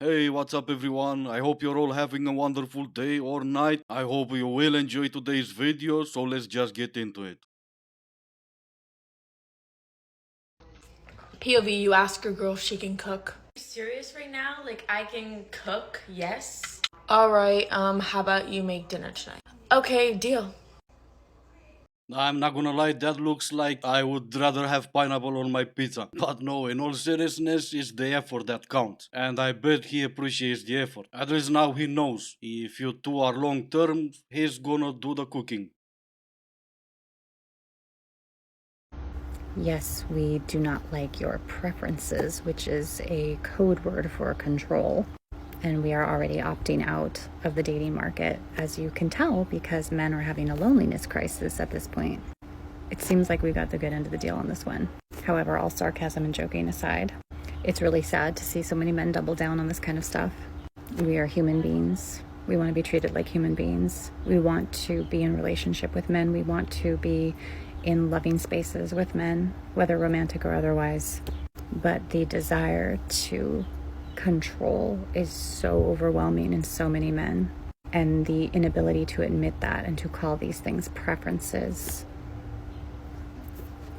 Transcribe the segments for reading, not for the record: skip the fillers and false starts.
Hey, what's up everyone? I hope you're all having a wonderful day or night. I hope you will enjoy today's video, so let's just get into it. POV, you ask a girl if she can cook. Are you serious right now? Like, I can cook, yes. Alright, how about you make dinner tonight? Okay, deal. I'm not gonna lie, that looks like I would rather have pineapple on my pizza. But no, in all seriousness, it's the effort that counts. And I bet he appreciates the effort. At least now he knows. If you two are long term, he's gonna do the cooking. Yes, we do not like your preferences, which is a code word for control. And we are already opting out of the dating market, as you can tell, because men are having a loneliness crisis at this point. It seems like we got the good end of the deal on this one. However, all sarcasm and joking aside, it's really sad to see so many men double down on this kind of stuff. We are human beings. We want to be treated like human beings. We want to be in relationship with men. We want to be in loving spaces with men, whether romantic or otherwise. But the desire to control is so overwhelming in so many men. And the inability to admit that and to call these things preferences,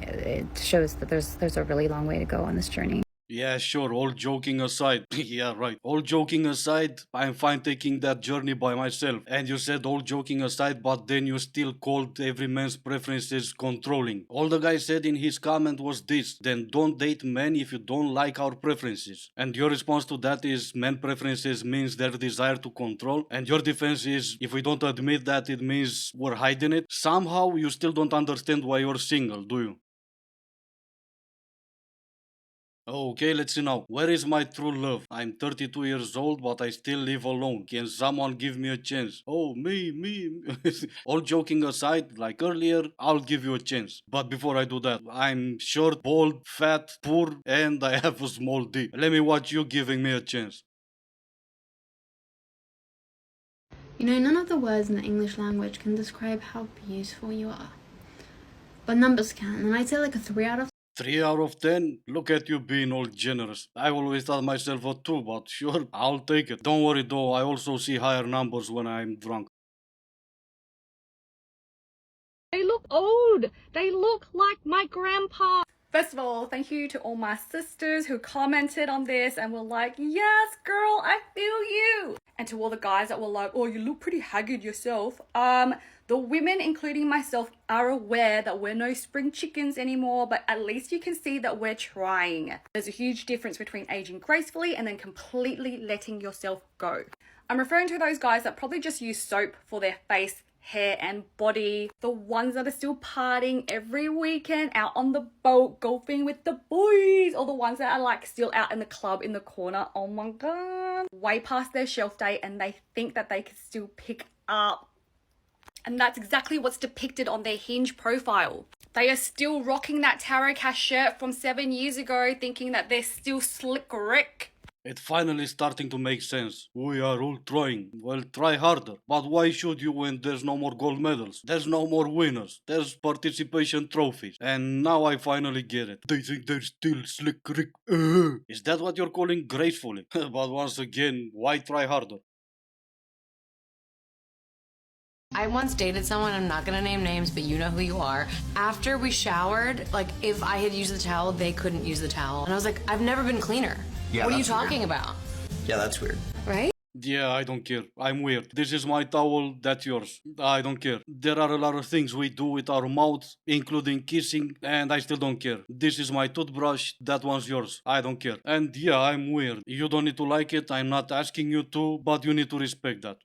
it shows that there's a really long way to go on this journey. Yeah, sure, all joking aside. Yeah, right. All joking aside, I'm fine taking that journey by myself. And you said all joking aside, but then you still called every man's preferences controlling. All the guy said in his comment was this: then don't date men if you don't like our preferences. And your response to that is men preferences means their desire to control. And your defense is if we don't admit that, it means we're hiding it. Somehow you still don't understand why you're single, do you? Okay, let's see now. Where is my true love? I'm 32 years old, but I still live alone. Can someone give me a chance? Oh, me. All joking aside, like earlier, I'll give you a chance. But before I do that, I'm short, bald, fat, poor, and I have a small D. Let me watch you giving me a chance. You know, none of the words in the English language can describe how beautiful you are. But numbers can, and I'd say like a 3 out of 3 out of 10? Look at you being all generous. I always thought myself a 2, but sure, I'll take it. Don't worry though, I also see higher numbers when I'm drunk. They look old. They look like my grandpa. First of all, thank you to all my sisters who commented on this and were like, yes, girl, I feel you. And to all the guys that were like, oh, you look pretty haggard yourself. The women, including myself, are aware that we're no spring chickens anymore, but at least you can see that we're trying. There's a huge difference between aging gracefully and then completely letting yourself go. I'm referring to those guys that probably just use soap for their face, hair and body, the ones that are still partying every weekend out on the boat golfing with the boys, or the ones that are like still out in the club in the corner, oh my god, way past their shelf date, and they think that they can still pick up. And that's exactly what's depicted on their Hinge profile. They are still rocking that tarot cash shirt from 7 years ago, thinking that they're still slick Rick. It's finally starting to make sense. We are all trying. Well, try harder. But why should you when there's no more gold medals? There's no more winners. There's participation trophies. And now I finally get it. They think they're still slick Rick. Is that what you're calling gracefully? But once again, why try harder? I once dated someone, I'm not gonna name names, but you know who you are. After we showered, like if I had used the towel, they couldn't use the towel. And I was like, I've never been cleaner. Yeah, what are you that's talking weird. about? Yeah, that's weird. Right? Yeah, I don't care. I'm weird. This is my towel, that's yours. I don't care. There are a lot of things we do with our mouths, including kissing, and I still don't care. This is my toothbrush, that one's yours. I don't care. And yeah, I'm weird. You don't need to like it, I'm not asking you to, but you need to respect that.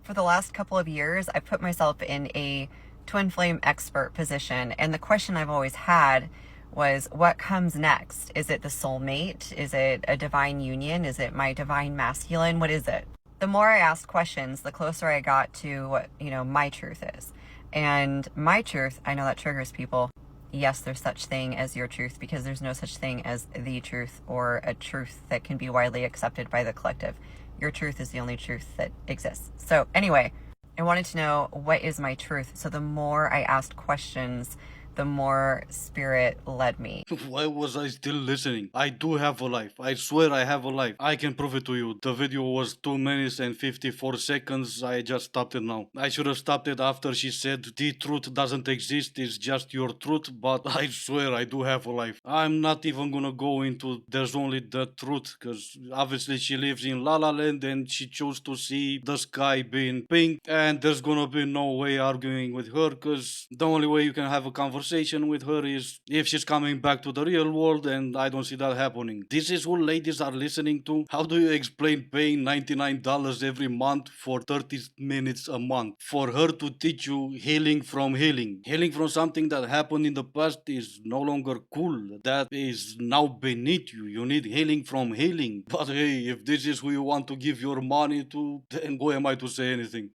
For the last couple of years, I've put myself in a twin flame expert position. And the question I've always had was, what comes next? Is it the soulmate? Is it a divine union? Is it my divine masculine? What is it? The more I asked questions, the closer I got to what, my truth is. And my truth, I know that triggers people. Yes, there's such thing as your truth, because there's no such thing as the truth or a truth that can be widely accepted by the collective. Your truth is the only truth that exists. So anyway, I wanted to know, what is my truth? So the more I asked questions, the more spirit led me. Why was I still listening? I do have a life. I swear I have a life. I can prove it to you. The video was 2 minutes and 54 seconds. I just stopped it now. I should have stopped it after she said the truth doesn't exist, it's just your truth, but I swear I do have a life. I'm not even gonna go into there's only the truth, because obviously she lives in La La Land and she chose to see the sky being pink, and there's gonna be no way arguing with her, because the only way you can have a conversation with her is if she's coming back to the real world, and I don't see that happening. This is what ladies are listening to. How do you explain paying $99 every month for 30 minutes a month for her to teach you healing from healing? Healing from something that happened in the past is no longer cool. That is now beneath you. You need healing from healing. But hey, if this is who you want to give your money to, then who am I to say anything?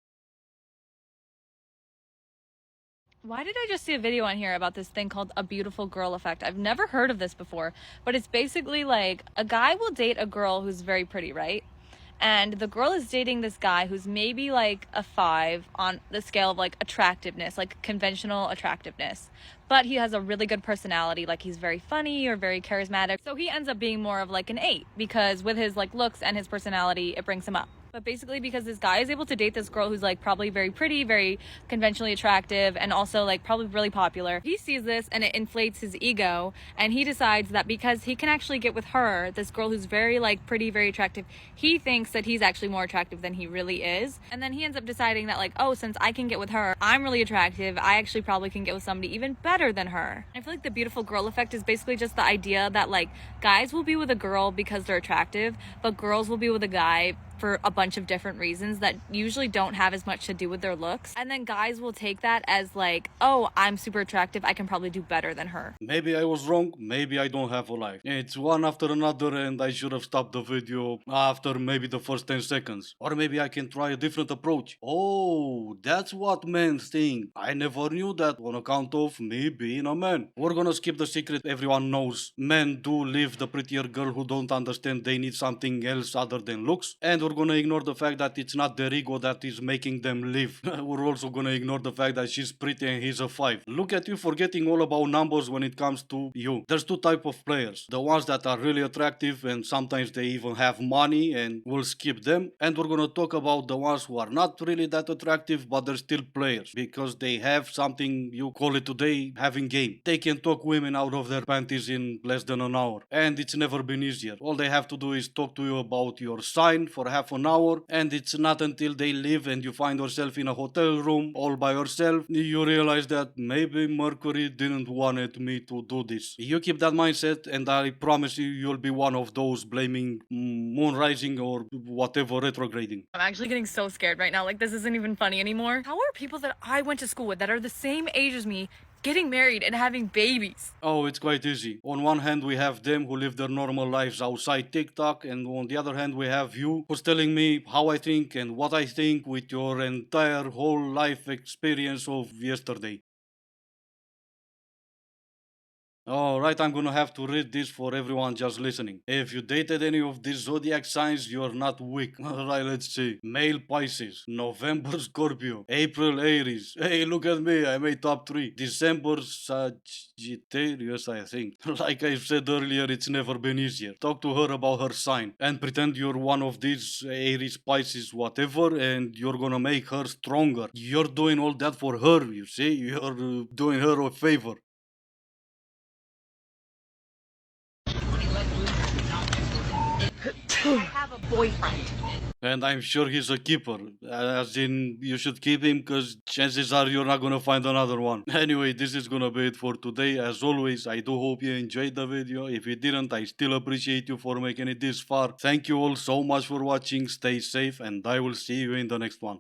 Why did I just see a video on here about this thing called a beautiful girl effect? I've never heard of this before, but it's basically like a guy will date a girl who's very pretty, right? And the girl is dating this guy who's maybe like a 5 on the scale of like attractiveness, like conventional attractiveness. But he has a really good personality, like he's very funny or very charismatic. So he ends up being more of like an 8 because with his like looks and his personality, it brings him up. But basically because this guy is able to date this girl who's like probably very pretty, very conventionally attractive, and also like probably really popular, he sees this and it inflates his ego, and he decides that because he can actually get with her, this girl who's very like pretty, very attractive, he thinks that he's actually more attractive than he really is. And then he ends up deciding that like, oh, since I can get with her, I'm really attractive, I actually probably can get with somebody even better than her. I feel like the beautiful girl effect is basically just the idea that like guys will be with a girl because they're attractive, but girls will be with a guy for a bunch of different reasons that usually don't have as much to do with their looks. And then guys will take that as like, oh, I'm super attractive, I can probably do better than her. Maybe I was wrong, maybe I don't have a life. It's one after another and I should have stopped the video after maybe the first 10 seconds. Or maybe I can try a different approach. Oh, that's what men think. I never knew that on account of me being a man. We're gonna skip the secret everyone knows. Men do leave the prettier girl who don't understand they need something else other than looks. And we're gonna ignore the fact that it's not their ego that is making them leave. We're also gonna ignore the fact that she's pretty and he's a 5. Look at you forgetting all about numbers when it comes to you. There's two types of players. The ones that are really attractive and sometimes they even have money, and we'll skip them. And we're gonna talk about the ones who are not really that attractive but they're still players because they have something, you call it today, having game. They can talk women out of their panties in less than an hour. And it's never been easier. All they have to do is talk to you about your sign for half an hour, and it's not until they leave and you find yourself in a hotel room all by yourself you realize that maybe Mercury didn't wanted me to do this. You keep that mindset and I promise you'll be one of those blaming moon rising or whatever retrograding. I'm actually getting so scared right now, like this isn't even funny anymore. How are people that I went to school with that are the same age as me getting married and having babies? Oh, it's quite easy. On one hand, we have them who live their normal lives outside TikTok, and on the other hand, we have you who's telling me how I think and what I think with your entire whole life experience of yesterday. Alright, I'm gonna have to read this for everyone just listening. If you dated any of these zodiac signs, you're not weak. Alright, let's see. Male Pisces, November Scorpio, April Aries. Hey, look at me, I made top 3. December Sagittarius, I think. Like I said earlier, it's never been easier. Talk to her about her sign and pretend you're one of these Aries, Pisces, whatever, and you're gonna make her stronger. You're doing all that for her, you see? You're doing her a favor. I have a boyfriend. And I'm sure he's a keeper. As in, you should keep him because chances are you're not gonna find another one. Anyway, this is gonna be it for today. As always, I do hope you enjoyed the video. If you didn't, I still appreciate you for making it this far. Thank you all so much for watching. Stay safe and I will see you in the next one.